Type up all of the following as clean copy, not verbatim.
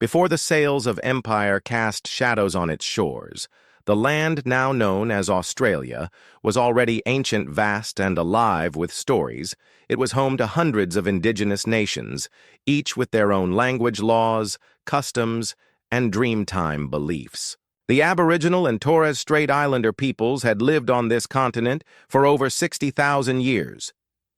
Before the sails of empire cast shadows on its shores, the land now known as Australia was already ancient, vast, and alive with stories. It was home to hundreds of indigenous nations, each with their own language, laws, customs, and dreamtime beliefs. The Aboriginal and Torres Strait Islander peoples had lived on this continent for over 60,000 years.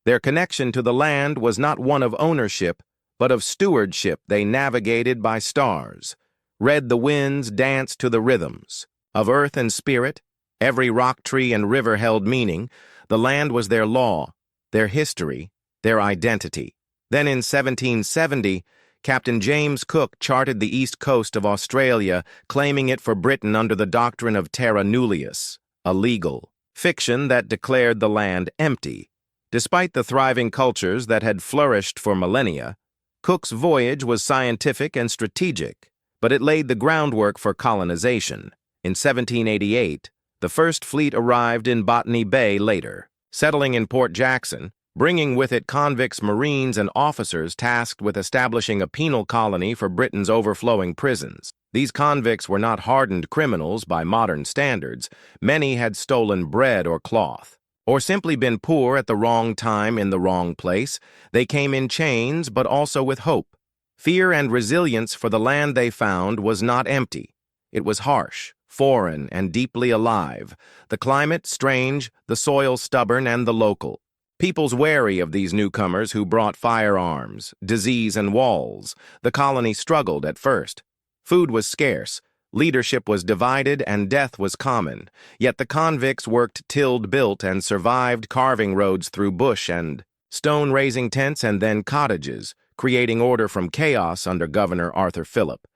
Their connection to the land was not one of ownership, but of stewardship. They navigated by stars, read the winds, danced to the rhythms of earth and spirit. Every rock, tree, and river held meaning. The land was their law, their history, their identity. Then in 1770, Captain James Cook charted the east coast of Australia, claiming it for Britain under the doctrine of terra nullius, a legal fiction that declared the land empty. Despite the thriving cultures that had flourished for millennia, Cook's voyage was scientific and strategic, but it laid the groundwork for colonization. In 1788, the first fleet arrived in Botany Bay later, settling in Port Jackson, bringing with it convicts, marines, and officers tasked with establishing a penal colony for Britain's overflowing prisons. These convicts were not hardened criminals by modern standards. Many had stolen bread or cloth, or simply been poor at the wrong time in the wrong place. They came in chains, but also with hope. Fear and resilience for the land they found was not empty. It was harsh, foreign, and deeply alive. The climate strange, the soil stubborn, and the local. Peoples wary of these newcomers who brought firearms, disease, and walls. The colony struggled at first. Food was scarce, leadership was divided, and death was common. Yet the convicts worked, tilled, built, and survived, carving roads through bush and stone, raising tents and then cottages, creating order from chaos under Governor Arthur Phillip.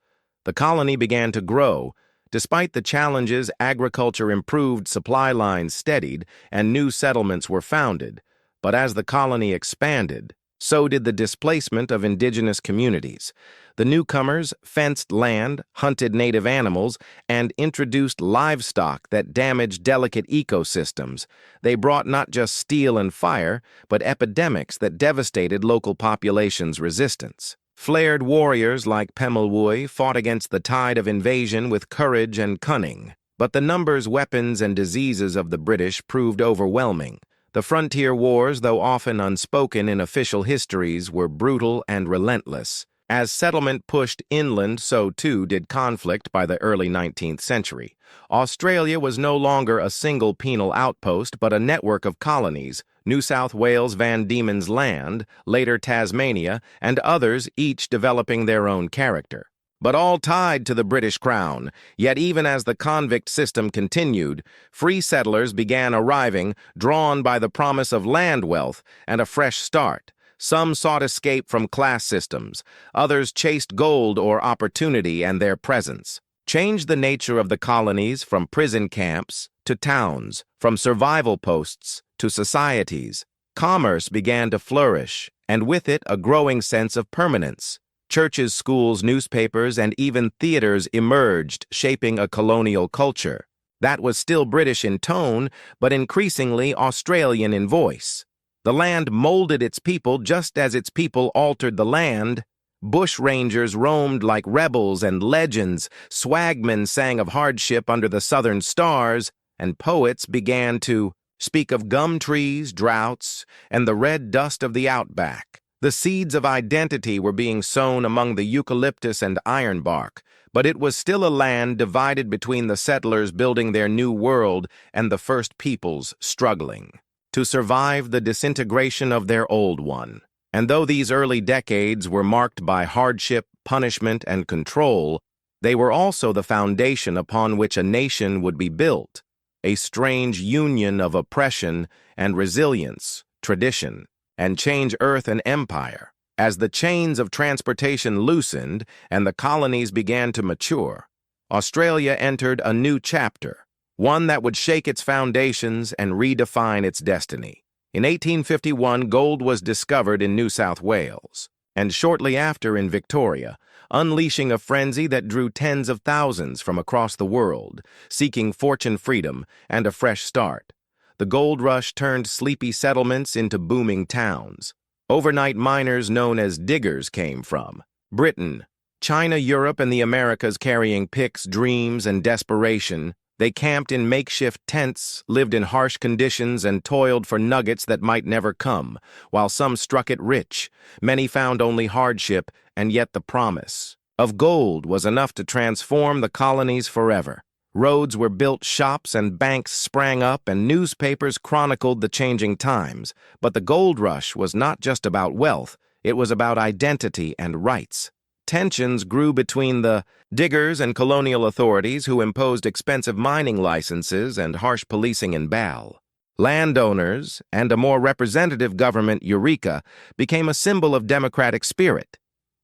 The colony began to grow. Despite the challenges, agriculture improved, supply lines steadied, and new settlements were founded. But as the colony expanded, so did the displacement of indigenous communities. The newcomers fenced land, hunted native animals, and introduced livestock that damaged delicate ecosystems. They brought not just steel and fire, but epidemics that devastated local populations' resistance. Flared warriors like Pemalwui fought against the tide of invasion with courage and cunning. But the numbers, weapons, and diseases of the British proved overwhelming. The frontier wars, though often unspoken in official histories, were brutal and relentless. As settlement pushed inland, so too did conflict by the early 19th century. Australia was no longer a single penal outpost, but a network of colonies. New South Wales, Van Diemen's Land, later Tasmania, and others, each developing their own character, but all tied to the British Crown. Yet even as the convict system continued, free settlers began arriving, drawn by the promise of land wealth and a fresh start. Some sought escape from class systems. Others chased gold or opportunity, and their presence changed the nature of the colonies from prison camps to towns, from survival posts to societies. Commerce began to flourish, and with it a growing sense of permanence. Churches, schools, newspapers, and even theaters emerged, shaping a colonial culture that was still British in tone, but increasingly Australian in voice. The land molded its people just as its people altered the land. Bushrangers roamed like rebels and legends, swagmen sang of hardship under the southern stars, and poets began to speak of gum trees, droughts, and the red dust of the outback. The seeds of identity were being sown among the eucalyptus and ironbark, but it was still a land divided between the settlers building their new world and the first peoples struggling to survive the disintegration of their old one. And though these early decades were marked by hardship, punishment, and control, they were also the foundation upon which a nation would be built, a strange union of oppression and resilience, tradition, and change, earth and empire. As the chains of transportation loosened and the colonies began to mature, Australia entered a new chapter, one that would shake its foundations and redefine its destiny. In 1851, gold was discovered in New South Wales, and shortly after in Victoria, unleashing a frenzy that drew tens of thousands from across the world, seeking fortune, freedom, and a fresh start. The gold rush turned sleepy settlements into booming towns. Overnight miners known as diggers came from Britain, China, Europe, and the Americas carrying picks, dreams, and desperation, they camped in makeshift tents, lived in harsh conditions, and toiled for nuggets that might never come. While some struck it rich, many found only hardship, and yet the promise of gold was enough to transform the colonies forever. Roads were built, shops and banks sprang up, and newspapers chronicled the changing times. But the gold rush was not just about wealth, it was about identity and rights. Tensions grew between the diggers and colonial authorities who imposed expensive mining licenses and harsh policing in Bal. Landowners and a more representative government, Eureka, became a symbol of democratic spirit.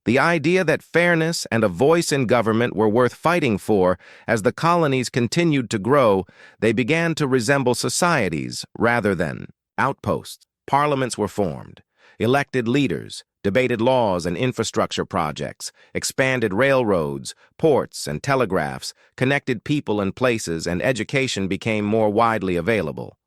The idea that fairness and a voice in government were worth fighting for. As the colonies continued to grow, they began to resemble societies rather than outposts. Parliaments were formed. Elected leaders debated laws and infrastructure projects, expanded railroads, ports, and telegraphs, connected people and places, and education became more widely available.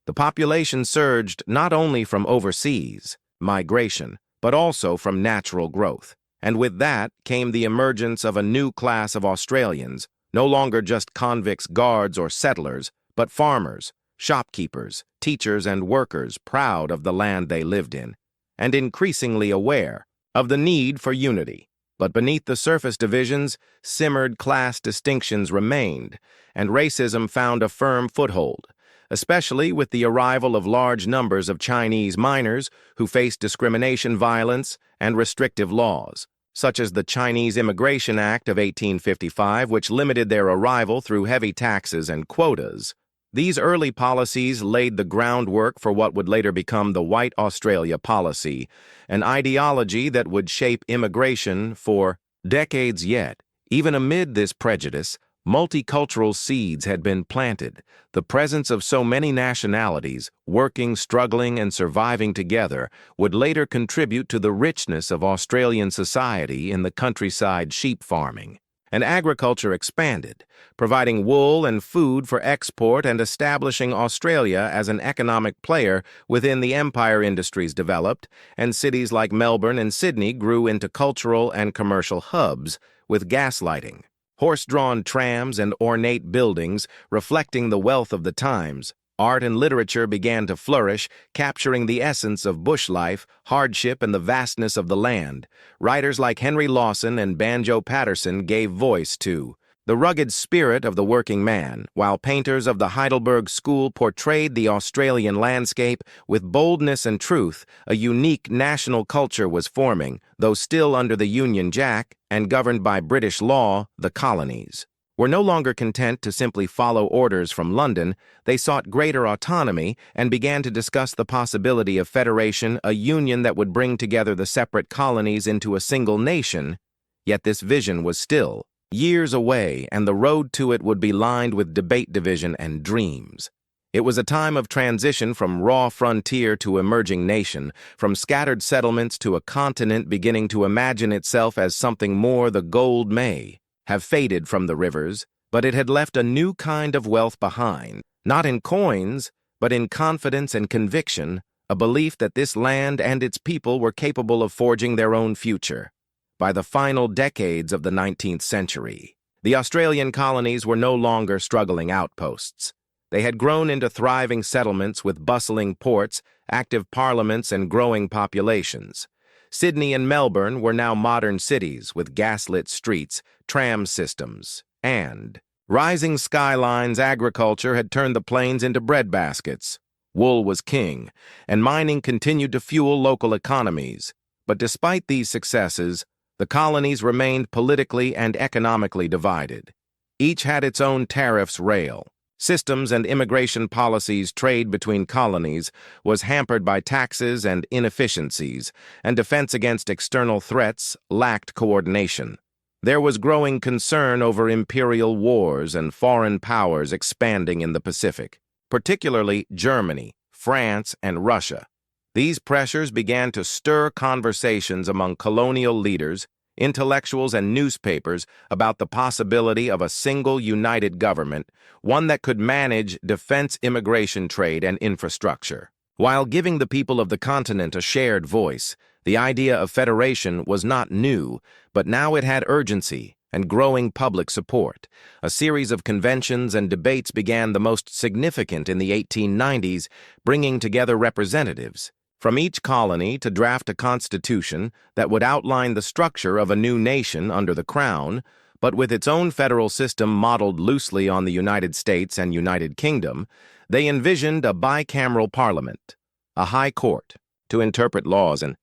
The population surged not only from overseas migration, but also from natural growth. And with that came the emergence of a new class of Australians, no longer just convicts, guards, or settlers, but farmers, shopkeepers, teachers, and workers proud of the land they lived in, and increasingly aware of the need for unity. But beneath the surface divisions, simmered class distinctions remained, and racism found a firm foothold, especially with the arrival of large numbers of Chinese miners who faced discrimination, violence, and restrictive laws, such as the Chinese Immigration Act of 1855, which limited their arrival through heavy taxes and quotas. These early policies laid the groundwork for what would later become the White Australia policy, an ideology that would shape immigration for decades yet. Even amid this prejudice, multicultural seeds had been planted. The presence of so many nationalities, working, struggling, and surviving together, would later contribute to the richness of Australian society in the countryside sheep farming. And agriculture expanded, providing wool and food for export and establishing Australia as an economic player within the empire. Industries developed, and cities like Melbourne and Sydney grew into cultural and commercial hubs with gaslighting, horse-drawn trams, and ornate buildings reflecting the wealth of the times. Art and literature began to flourish, capturing the essence of bush life, hardship, and the vastness of the land. Writers like Henry Lawson and Banjo Paterson gave voice to the rugged spirit of the working man, while painters of the Heidelberg School portrayed the Australian landscape with boldness and truth. A unique national culture was forming, though still under the Union Jack and governed by British law. The colonies were no longer content to simply follow orders from London. They sought greater autonomy and began to discuss the possibility of federation, a union that would bring together the separate colonies into a single nation. Yet this vision was still years away, and the road to it would be lined with debate, division, and dreams. It was a time of transition from raw frontier to emerging nation, from scattered settlements to a continent beginning to imagine itself as something more. The gold may have faded from the rivers, but it had left a new kind of wealth behind, not in coins, but in confidence and conviction, a belief that this land and its people were capable of forging their own future. By the final decades of the 19th century, the Australian colonies were no longer struggling outposts. They had grown into thriving settlements with bustling ports, active parliaments, and growing populations. Sydney and Melbourne were now modern cities with gaslit streets, tram systems, and rising skylines. Agriculture had turned the plains into breadbaskets. Wool was king, and mining continued to fuel local economies. But despite these successes, the colonies remained politically and economically divided. Each had its own tariffs, rail systems, and immigration policies. Trade between colonies was hampered by taxes and inefficiencies, and defense against external threats lacked coordination. There was growing concern over imperial wars and foreign powers expanding in the Pacific, particularly Germany, France, and Russia. These pressures began to stir conversations among colonial leaders, intellectuals, and newspapers about the possibility of a single united government, one that could manage defense, immigration, trade, and infrastructure, while giving the people of the continent a shared voice. The idea of federation was not new, but now it had urgency and growing public support. A series of conventions and debates began, the most significant in the 1890s, bringing together representatives from each colony to draft a constitution that would outline the structure of a new nation under the Crown, but with its own federal system modeled loosely on the United States and United Kingdom. They envisioned a bicameral parliament, a high court to interpret laws, and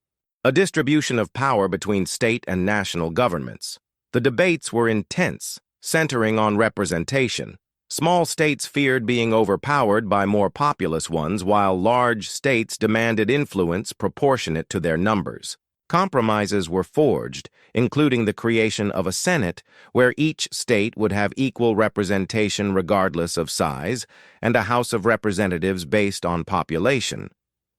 a distribution of power between state and national governments. The debates were intense, centering on representation. Small states feared being overpowered by more populous ones, while large states demanded influence proportionate to their numbers. Compromises were forged, including the creation of a Senate where each state would have equal representation regardless of size, and a House of Representatives based on population.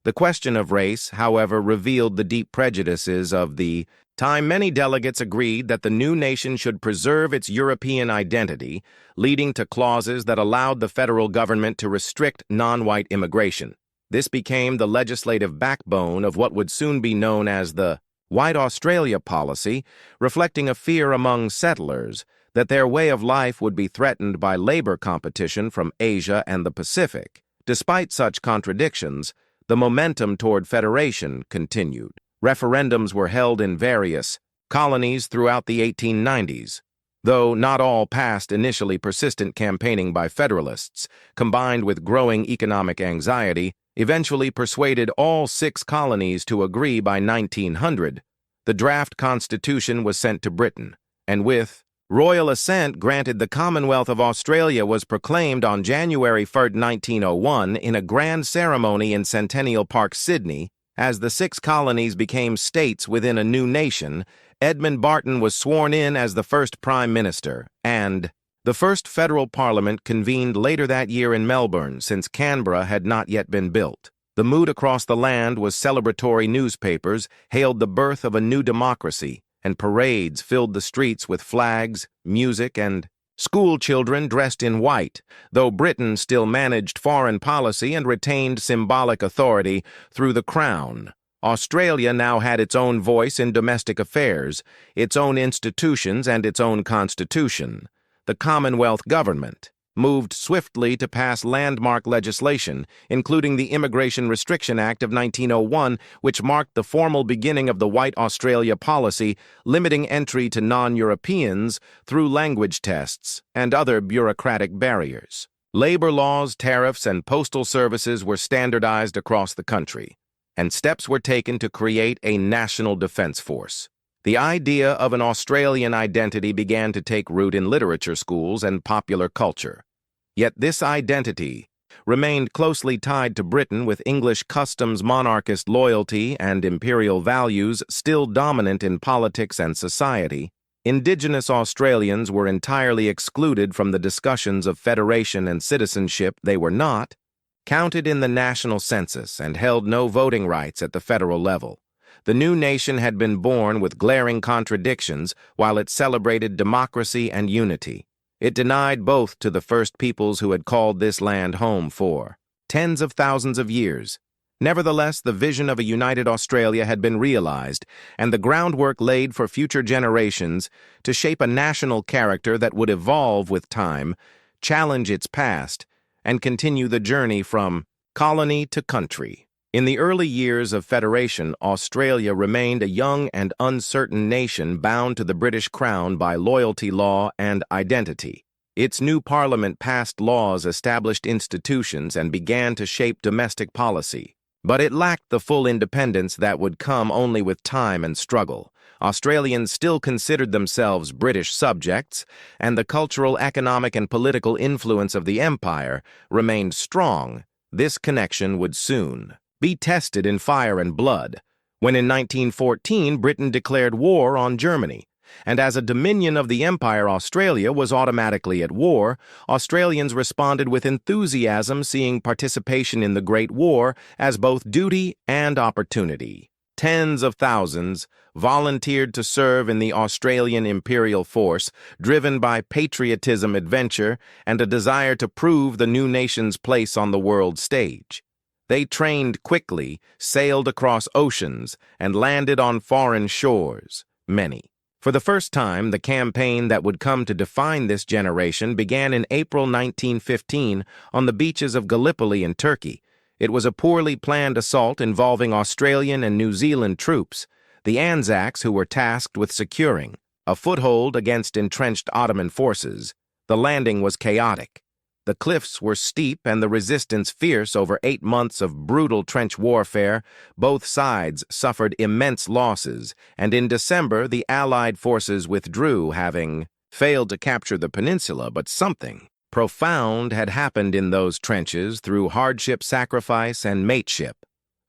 The question of race, however, revealed the deep prejudices of the time. Many delegates agreed that the new nation should preserve its European identity, leading to clauses that allowed the federal government to restrict non-white immigration. This became the legislative backbone of what would soon be known as the White Australia policy, reflecting a fear among settlers that their way of life would be threatened by labor competition from Asia and the Pacific. Despite such contradictions, the momentum toward federation continued. Referendums were held in various colonies throughout the 1890s, though not all passed. Initially, persistent campaigning by Federalists, combined with growing economic anxiety, eventually persuaded all 6 colonies to agree. By 1900, the draft constitution was sent to Britain, and with royal assent granted, the Commonwealth of Australia was proclaimed on January 1, 1901, in a grand ceremony in Centennial Park, Sydney. As the 6 colonies became states within a new nation, Edmund Barton was sworn in as the first Prime Minister, and the first federal parliament convened later that year in Melbourne, since Canberra had not yet been built. The mood across the land was celebratory. Newspapers hailed the birth of a new democracy, and parades filled the streets with flags, music, and school children dressed in white. Though Britain still managed foreign policy and retained symbolic authority through the Crown, Australia now had its own voice in domestic affairs, its own institutions, and its own constitution. The Commonwealth government moved swiftly to pass landmark legislation, including the Immigration Restriction Act of 1901, which marked the formal beginning of the White Australia policy, limiting entry to non-Europeans through language tests and other bureaucratic barriers. Labor laws, tariffs, and postal services were standardized across the country, and steps were taken to create a national defense force. The idea of an Australian identity began to take root in literature schools and popular culture. Yet this identity remained closely tied to Britain, with English customs, monarchist loyalty, and imperial values still dominant in politics and society. Indigenous Australians were entirely excluded from the discussions of federation and citizenship. They were not counted in the national census and held no voting rights at the federal level. The new nation had been born with glaring contradictions while it celebrated democracy and unity. It denied both to the first peoples who had called this land home for tens of thousands of years. Nevertheless, the vision of a united Australia had been realized, and the groundwork laid for future generations to shape a national character that would evolve with time, challenge its past, and continue the journey from colony to country. In the early years of federation, Australia remained a young and uncertain nation bound to the British Crown by loyalty, law, and identity. Its new parliament passed laws, established institutions, and began to shape domestic policy. But it lacked the full independence that would come only with time and struggle. Australians still considered themselves British subjects, and the cultural, economic, and political influence of the empire remained strong. This connection would soon be tested in fire and blood, when in 1914 Britain declared war on Germany. And as a dominion of the empire, Australia was automatically at war. Australians responded with enthusiasm, seeing participation in the Great War as both duty and opportunity. Tens of thousands volunteered to serve in the Australian Imperial Force, driven by patriotism, adventure, and a desire to prove the new nation's place on the world stage. They trained quickly, sailed across oceans, and landed on foreign shores, many. For the first time, the campaign that would come to define this generation began in April 1915 on the beaches of Gallipoli in Turkey. It was a poorly planned assault involving Australian and New Zealand troops, the Anzacs who were tasked with securing a foothold against entrenched Ottoman forces. The landing was chaotic. The cliffs were steep and the resistance fierce over 8 months of brutal trench warfare. Both sides suffered immense losses, and in December the Allied forces withdrew, having failed to capture the peninsula, but something profound had happened in those trenches through hardship, sacrifice, and mateship.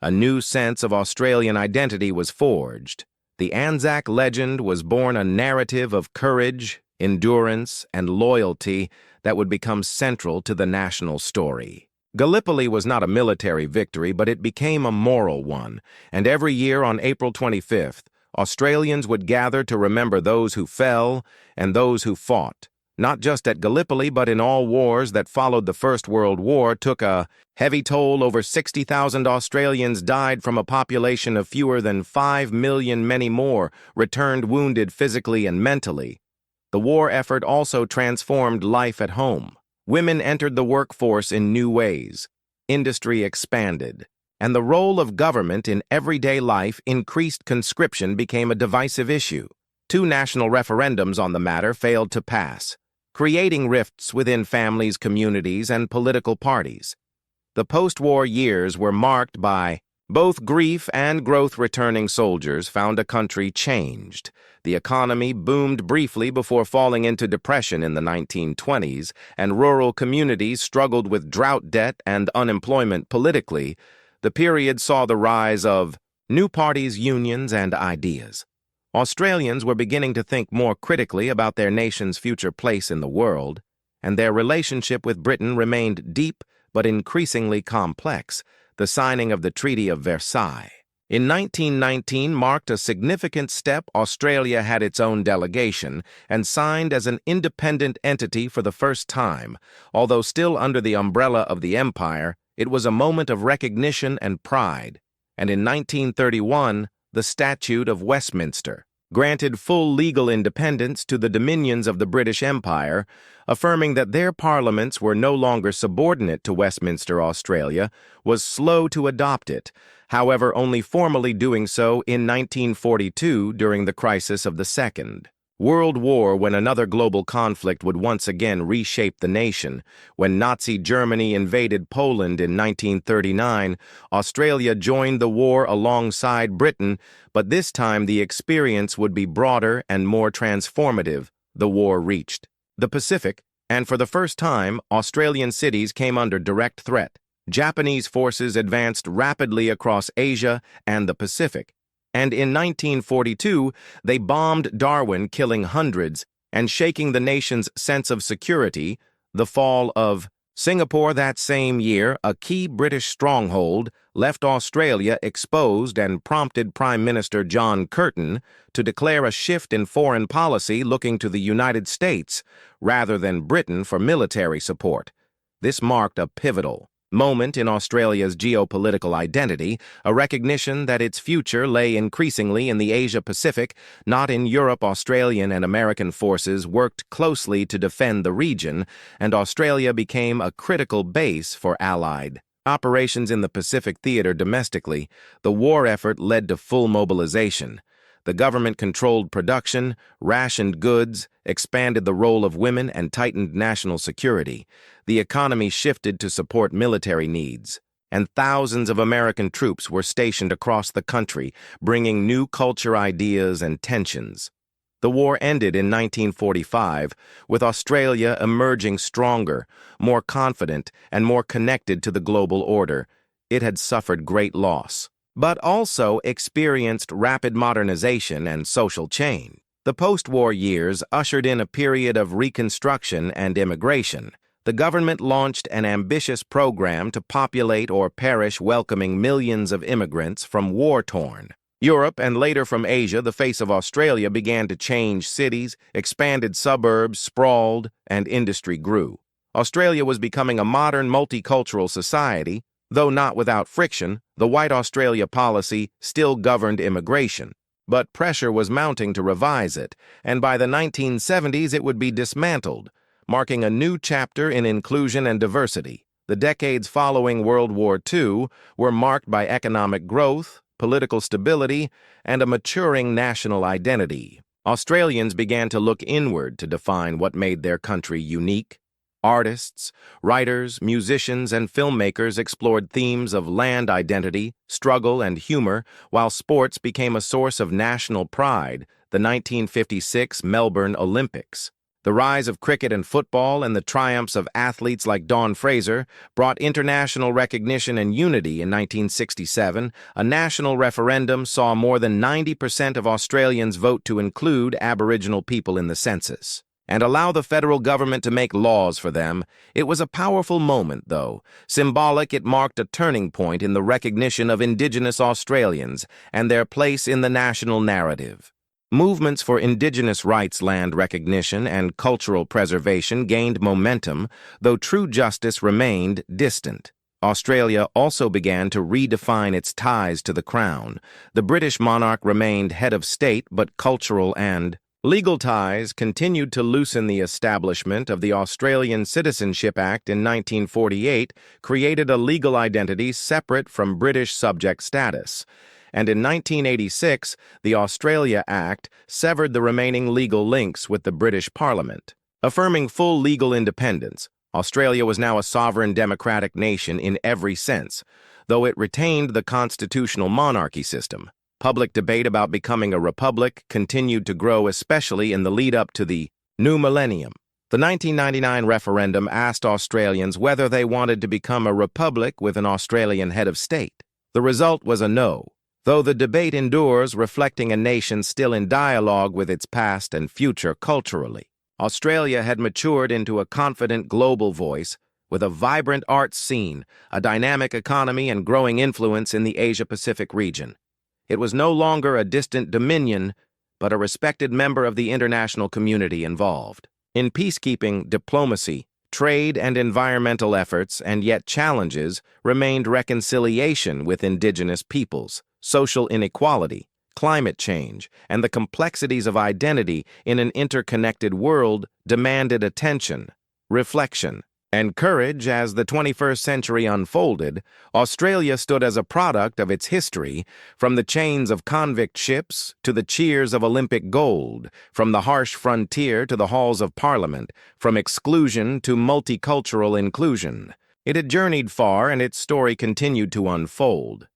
A new sense of Australian identity was forged. The Anzac legend was born, a narrative of courage, endurance, and loyalty that would become central to the national story. Gallipoli was not a military victory, but it became a moral one, and every year on April 25th, Australians would gather to remember those who fell and those who fought. Not just at Gallipoli, but in all wars that followed the First World War, took a heavy toll. Over 60,000 Australians died from a population of fewer than 5 million. Many more returned wounded physically and mentally. The war effort also transformed life at home. Women entered the workforce in new ways. Industry expanded, and the role of government in everyday life increased. Conscription became a divisive issue. 2 national referendums on the matter failed to pass, creating rifts within families, communities, and political parties. The post-war years were marked by both grief and growth. Returning soldiers found a country changed. The economy boomed briefly before falling into depression in the 1920s, and rural communities struggled with drought, debt, and unemployment. Politically, the period saw the rise of new parties, unions, and ideas. Australians were beginning to think more critically about their nation's future place in the world, and their relationship with Britain remained deep but increasingly complex. The signing of the Treaty of Versailles in 1919 marked a significant step. Australia had its own delegation and signed as an independent entity for the first time. Although still under the umbrella of the Empire, it was a moment of recognition and pride. And in 1931, the Statute of Westminster granted full legal independence to the dominions of the British Empire, affirming that their parliaments were no longer subordinate to Westminster. Australia was slow to adopt it, however, only formally doing so in 1942 during the crisis of the Second World War, when another global conflict would once again reshape the nation. When Nazi Germany invaded Poland in 1939, Australia joined the war alongside Britain, but this time the experience would be broader and more transformative. The war reached the Pacific, and for the first time, Australian cities came under direct threat. Japanese forces advanced rapidly across Asia and the Pacific, and in 1942, they bombed Darwin, killing hundreds and shaking the nation's sense of security. The fall of Singapore that same year, a key British stronghold, left Australia exposed and prompted Prime Minister John Curtin to declare a shift in foreign policy, looking to the United States rather than Britain for military support. This marked a pivotal moment in Australia's geopolitical identity, a recognition that its future lay increasingly in the Asia-Pacific, not in Europe. Australian and American forces worked closely to defend the region, and Australia became a critical base for Allied operations in the Pacific theater. Domestically, the war effort led to full mobilization. The government controlled production, rationed goods, expanded the role of women, and tightened national security. The economy shifted to support military needs, and thousands of American troops were stationed across the country, bringing new culture, ideas, and tensions. The war ended in 1945, with Australia emerging stronger, more confident, and more connected to the global order. It had suffered great loss, but also experienced rapid modernization and social change. The post-war years ushered in a period of reconstruction and immigration. The government launched an ambitious program to populate or perish, welcoming millions of immigrants from war-torn Europe and later from Asia. The face of Australia began to change. Cities expanded, suburbs sprawled, and industry grew. Australia was becoming a modern, multicultural society, Though not without friction, the White Australia policy still governed immigration. But pressure was mounting to revise it, and by the 1970s it would be dismantled, marking a new chapter in inclusion and diversity. The decades following World War II were marked by economic growth, political stability, and a maturing national identity. Australians began to look inward to define what made their country unique. Artists, writers, musicians, and filmmakers explored themes of land identity, struggle, and humor, while sports became a source of national pride, the 1956 Melbourne Olympics. The rise of cricket and football and the triumphs of athletes like Dawn Fraser brought international recognition and unity. In 1967, a national referendum saw more than 90% of Australians vote to include Aboriginal people in the census and allow the federal government to make laws for them. It was a powerful moment, though. Symbolic, it marked a turning point in the recognition of Indigenous Australians and their place in the national narrative. Movements for Indigenous rights, land recognition, and cultural preservation gained momentum, though true justice remained distant. Australia also began to redefine its ties to the Crown. The British monarch remained head of state, but cultural and legal ties continued to loosen. The establishment of the Australian Citizenship Act in 1948 created a legal identity separate from British subject status. And in 1986, the Australia Act severed the remaining legal links with the British Parliament. Affirming full legal independence, Australia was now a sovereign democratic nation in every sense, though it retained the constitutional monarchy system. Public debate about becoming a republic continued to grow, especially in the lead-up to the new millennium. The 1999 referendum asked Australians whether they wanted to become a republic with an Australian head of state. The result was a no, though the debate endures, reflecting a nation still in dialogue with its past and future culturally. Australia had matured into a confident global voice, with a vibrant arts scene, a dynamic economy, and growing influence in the Asia-Pacific region. It was no longer a distant dominion, but a respected member of the international community involved. In peacekeeping, diplomacy, trade, and environmental efforts, and yet challenges, remained reconciliation with Indigenous peoples, social inequality, climate change, and the complexities of identity in an interconnected world demanded attention, reflection, and courage. As the 21st century unfolded, Australia stood as a product of its history, from the chains of convict ships to the cheers of Olympic gold, from the harsh frontier to the halls of Parliament, from exclusion to multicultural inclusion. It had journeyed far, and its story continued to unfold.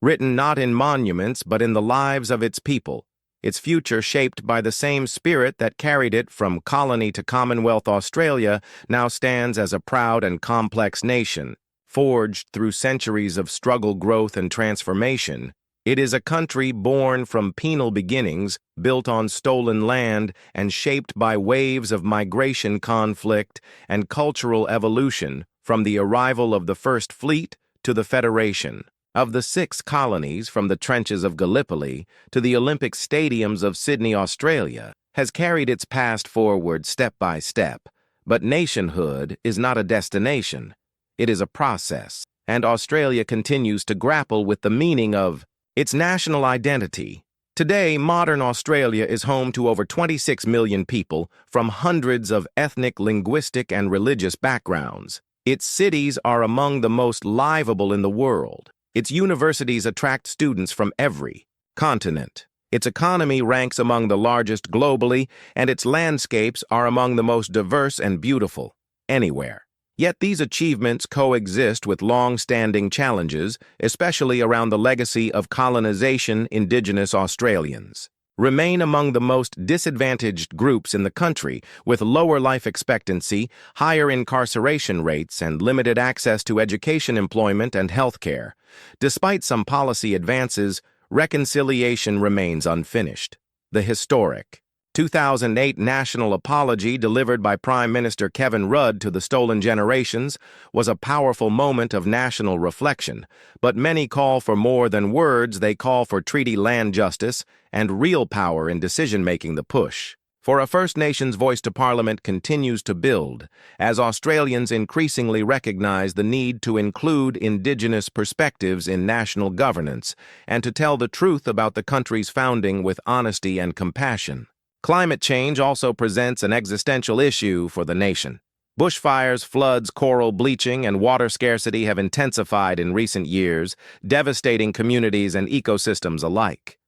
Written not in monuments but in the lives of its people, its future shaped by the same spirit that carried it from colony to Commonwealth. Australia now stands as a proud and complex nation, forged through centuries of struggle, growth, and transformation. It is a country born from penal beginnings, built on stolen land, and shaped by waves of migration, conflict, and cultural evolution, from the arrival of the First Fleet to the Federation. Of the 6 colonies, from the trenches of Gallipoli to the Olympic stadiums of Sydney, Australia, has carried its past forward step by step. But nationhood is not a destination. It is a process, and Australia continues to grapple with the meaning of its national identity. Today, modern Australia is home to over 26 million people from hundreds of ethnic, linguistic, and religious backgrounds. Its cities are among the most livable in the world. Its universities attract students from every continent. Its economy ranks among the largest globally, and its landscapes are among the most diverse and beautiful anywhere. Yet these achievements coexist with long-standing challenges, especially around the legacy of colonization. Indigenous Australians remain among the most disadvantaged groups in the country, with lower life expectancy, higher incarceration rates, and limited access to education, employment, and health care. Despite some policy advances, reconciliation remains unfinished. The historic 2008 national apology delivered by Prime Minister Kevin Rudd to the stolen generations was a powerful moment of national reflection, but many call for more than words. They call for treaty land justice and real power in decision-making. The push For a First Nations voice to Parliament continues to build, as Australians increasingly recognize the need to include Indigenous perspectives in national governance and to tell the truth about the country's founding with honesty and compassion. Climate change also presents an existential issue for the nation. Bushfires, floods, coral bleaching, and water scarcity have intensified in recent years, devastating communities and ecosystems alike.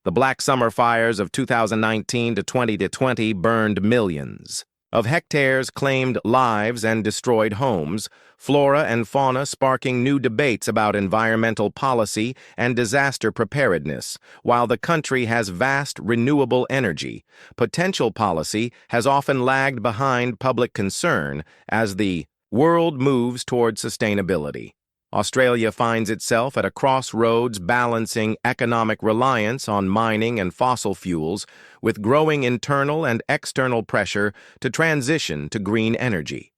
The Black Summer fires of 2019 to 2020 burned millions of hectares, claimed lives, and destroyed homes, flora and fauna sparking new debates about environmental policy and disaster preparedness. While the country has vast renewable energy, potential policy has often lagged behind public concern as the world moves toward sustainability. Australia finds itself at a crossroads balancing economic reliance on mining and fossil fuels with growing internal and external pressure to transition to green energy.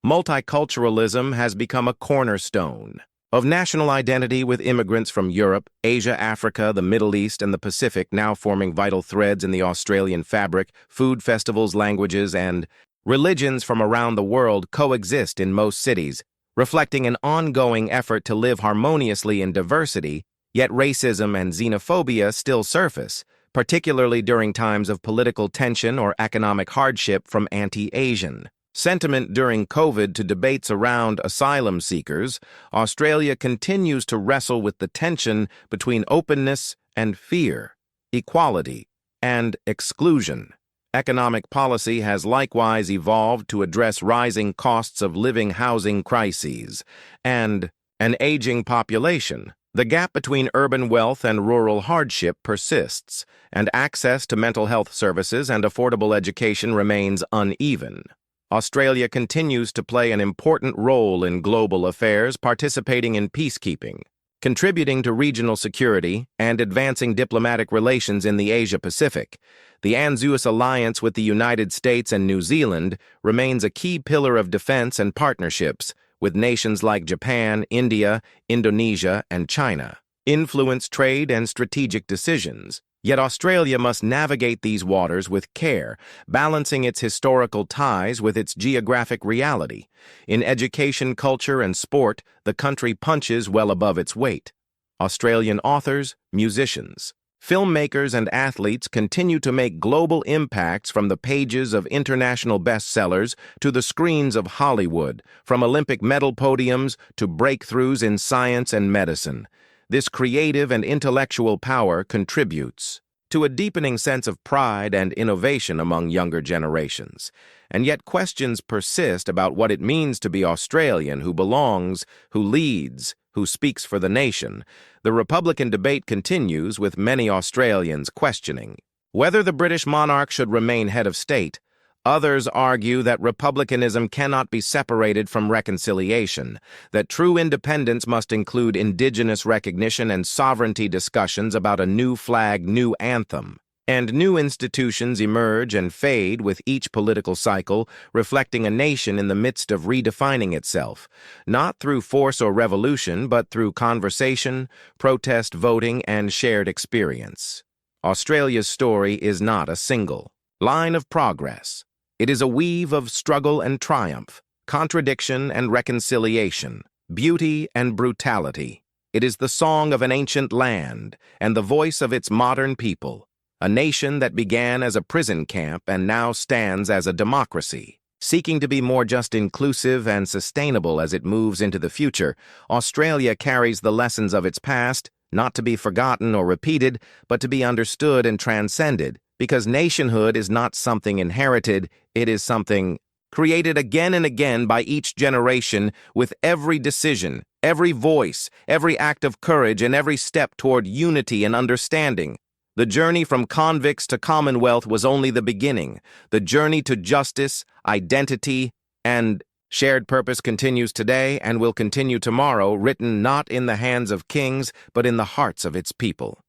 Multiculturalism has become a cornerstone of national identity, with immigrants from Europe, Asia, Africa, the Middle East, and the Pacific now forming vital threads in the Australian fabric. Food festivals, languages, and religions from around the world coexist in most cities, reflecting an ongoing effort to live harmoniously in diversity, yet racism and xenophobia still surface, particularly during times of political tension or economic hardship from anti-Asian sentiment. During COVID to debates around asylum seekers, Australia continues to wrestle with the tension between openness and fear, equality and exclusion. Economic policy has likewise evolved to address rising costs of living, housing crises, and an aging population. The gap between urban wealth and rural hardship persists, and access to mental health services and affordable education remains uneven. Australia continues to play an important role in global affairs, participating in peacekeeping, contributing to regional security, and advancing diplomatic relations in the Asia-Pacific. The ANZUS alliance with the United States and New Zealand remains a key pillar of defense and partnerships, with nations like Japan, India, Indonesia, and China influence trade and strategic decisions. Yet Australia must navigate these waters with care, balancing its historical ties with its geographic reality. In education, culture, and sport, the country punches well above its weight. Australian authors, musicians, filmmakers, and athletes continue to make global impacts, from the pages of international bestsellers to the screens of Hollywood, from Olympic medal podiums to breakthroughs in science and medicine. This creative and intellectual power contributes to a deepening sense of pride and innovation among younger generations. And yet questions persist about what it means to be Australian, who belongs, who leads, who speaks for the nation. The Republican debate continues, with many Australians questioning whether the British monarch should remain head of state. Others argue that republicanism cannot be separated from reconciliation, that true independence must include Indigenous recognition and sovereignty. Discussions about a new flag, new anthem, and new institutions emerge and fade with each political cycle, reflecting a nation in the midst of redefining itself, not through force or revolution, but through conversation, protest, voting, and shared experience. Australia's story is not a single line of progress. It is a weave of struggle and triumph, contradiction and reconciliation, beauty and brutality. It is the song of an ancient land and the voice of its modern people, a nation that began as a prison camp and now stands as a democracy. Seeking to be more just, inclusive, and sustainable as it moves into the future, Australia carries the lessons of its past, not to be forgotten or repeated, but to be understood and transcended. Because nationhood is not something inherited, it is something created again and again by each generation, with every decision, every voice, every act of courage, and every step toward unity and understanding. The journey from Convicts to Commonwealth was only the beginning. The journey to justice, identity, and shared purpose continues today and will continue tomorrow, written not in the hands of kings, but in the hearts of its people.